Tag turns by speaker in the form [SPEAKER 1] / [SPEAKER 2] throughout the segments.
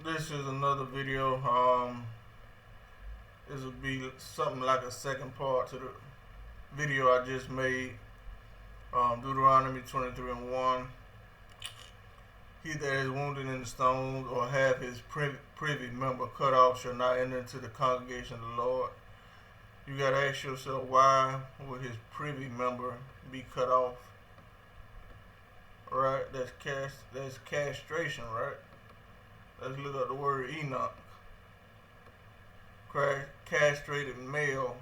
[SPEAKER 1] This is another video. This will be something like a second part to the video I just made. Deuteronomy 23:1. He that is wounded in the stones or have his privy member cut off shall not enter into the congregation of the Lord. You gotta ask yourself, why would his privy member be cut off? Right? That's castration, right? Let's look up the word Enoch. Castrated male.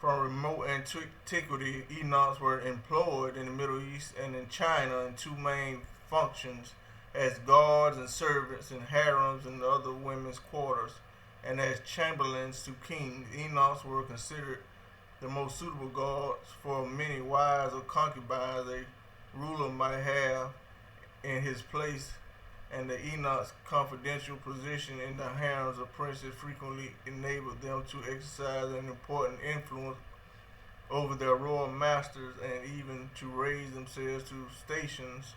[SPEAKER 1] From remote antiquity, eunuchs were employed in the Middle East and in China in two main functions: as guards and servants in harems and other women's quarters, and as chamberlains to kings. Eunuchs were considered the most suitable guards for many wives or concubines a ruler might have in his place, and the eunuch's confidential position in the harems of princes frequently enabled them to exercise an important influence over their royal masters and even to raise themselves to stations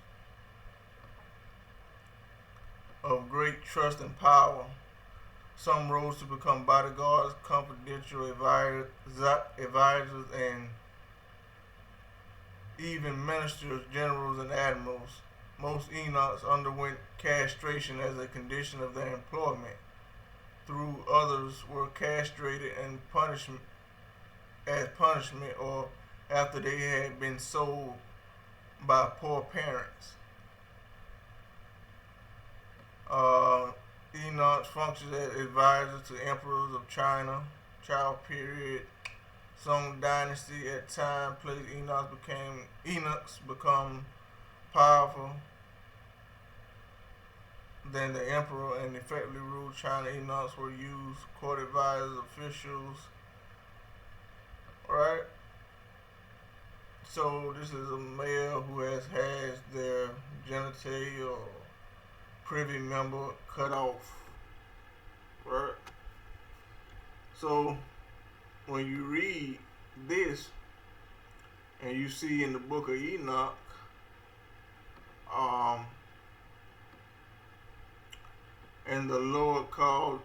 [SPEAKER 1] of great trust and power. Some rose to become bodyguards, confidential advisors, and even ministers, generals, and admirals. Most eunuchs underwent castration as a condition of their employment. Through others were castrated and punishment or after they had been sold by poor parents. Eunuchs functioned as advisors to emperors of China, Chao period, Song dynasty. At time, place eunuchs become powerful than the emperor and effectively ruled China. Eunuchs were used court advisors, officials. Right? So this is a male who has their genitalia or privy member cut off. Right? So when you read this and you see in the book of Enoch, and the Lord called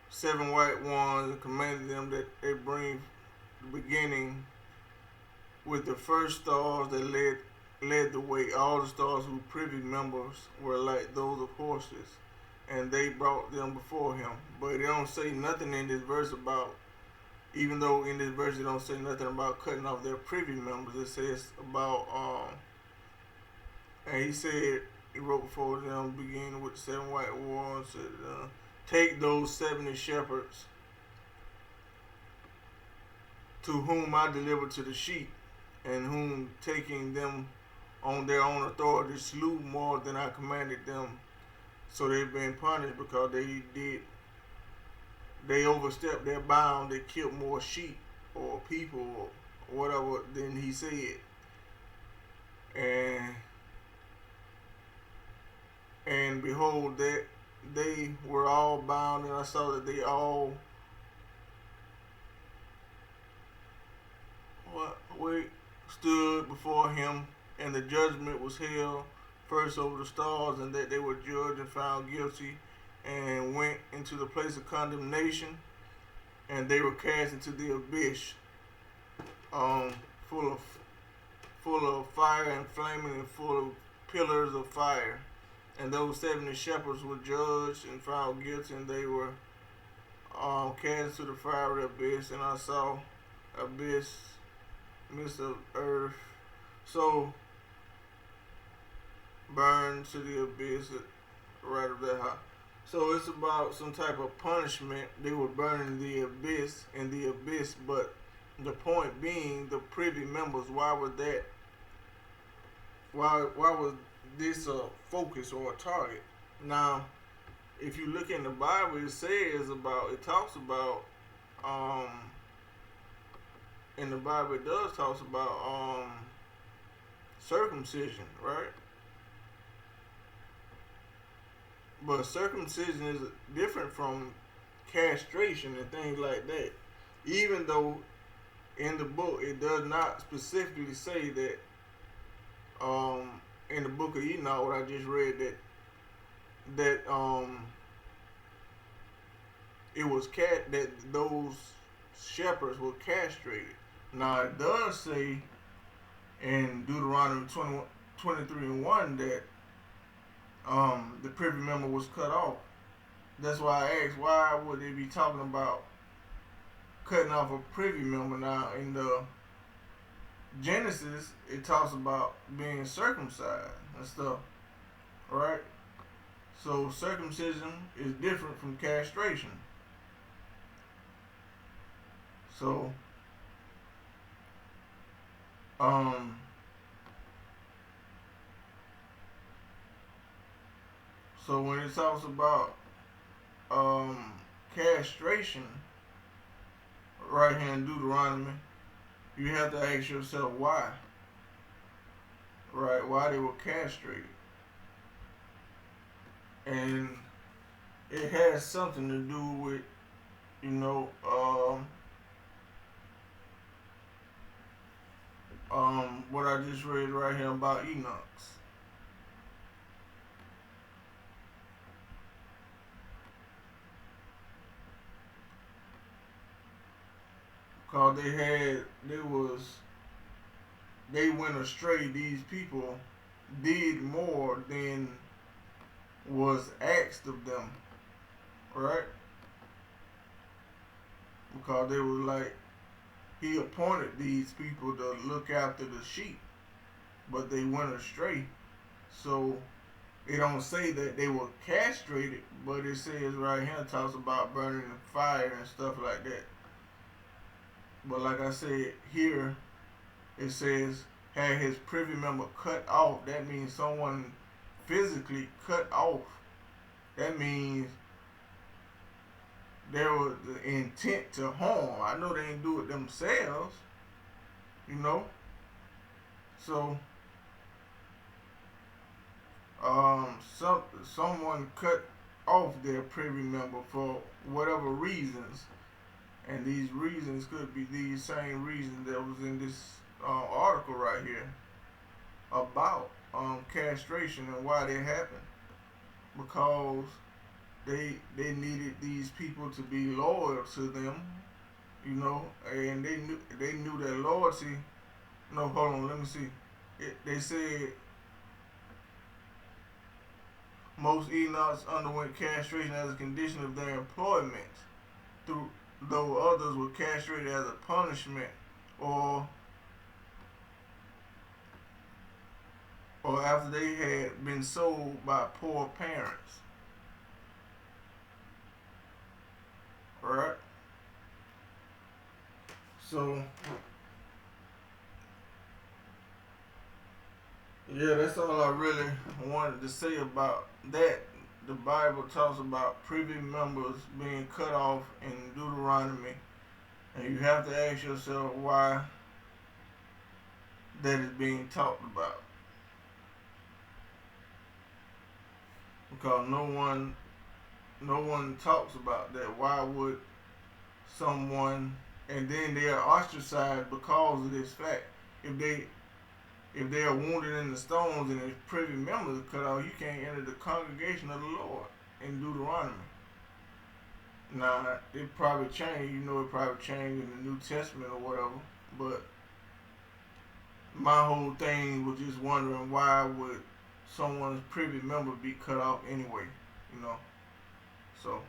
[SPEAKER 1] 7 white ones and commanded them that they bring the beginning with the first stars that led the way. All the stars whose privy members were like those of horses, and they brought them before him. But it don't say nothing in this verse about, even though in this verse it don't say nothing about cutting off their privy members. It says about and he said, he wrote before them, beginning with 7 white ones, said, take those 70 shepherds to whom I delivered to the sheep, and whom taking them on their own authority slew more than I commanded them. So they've been punished because they overstepped their bound. They killed more sheep or people or whatever than he said. And behold, that they were all bound, and I saw that they all stood before him, and the judgment was held first over the stars, and that they were judged and found guilty, and went into the place of condemnation, and they were cast into the abyss, full of fire and flaming, and full of pillars of fire. And those 70 shepherds were judged and found guilty, and they were cast into the fiery abyss. And I saw abyss, midst of earth, so burned to the abyss, right of that high. So it's about some type of punishment. They were burning the abyss, but the point being, the privy members. Why was that? Why was this a focus or a target? Now, if you look in the Bible, it talks about in the Bible it does talks about circumcision, right? But circumcision is different from castration and things like that. Even though in the book it does not specifically say that in the book of Enoch, what I just read, that it was that those shepherds were castrated. Now it does say in Deuteronomy 23:1 that the privy member was cut off. That's why I asked, why would they be talking about cutting off a privy member? Now in the Genesis, it talks about being circumcised and stuff, right? So circumcision is different from castration. So so when it talks about castration right here in Deuteronomy, you have to ask yourself why. Right? Why they were castrated. And it has something to do with, you know, what I just read right here about EUNUCHS. Cause they went astray. These people did more than was asked of them, right? Because they were like, he appointed these people to look after the sheep, but they went astray. So it don't say that they were castrated, but it says right here, it talks about burning the fire and stuff like that. But like I said, here it says had his privy member cut off. That means someone physically cut off. That means there was the intent to harm. I know they didn't do it themselves, you know. So someone cut off their privy member for whatever reasons, and these reasons could be these same reasons that was in this article right here about castration and why they happened. Because they needed these people to be loyal to them, you know, and they knew that loyalty. No, hold on, let me see. They said most eunuchs underwent castration as a condition of their employment, though others were castrated as a punishment or after they had been sold by poor parents. Right? So, yeah, that's all I really wanted to say about that. The Bible talks about privy members being cut off in Deuteronomy, and you have to ask yourself why that is being talked about. Because no one talks about that. Why would someone, and then they are ostracized because of this fact? If they are wounded in the stones and his privy members are cut off, you can't enter the congregation of the Lord in Deuteronomy. Now, it probably changed, it probably changed in the New Testament or whatever, but my whole thing was just wondering why would someone's privy member be cut off anyway, So,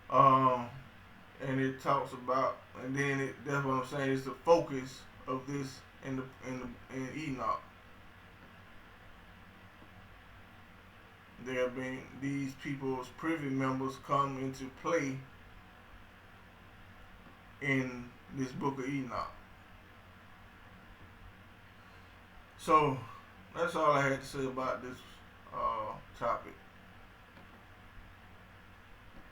[SPEAKER 1] and it talks about, and then that's what I'm saying, it's the focus of this in Enoch. There being these people's privy members come into play in this book of Enoch. So that's all I had to say about this topic.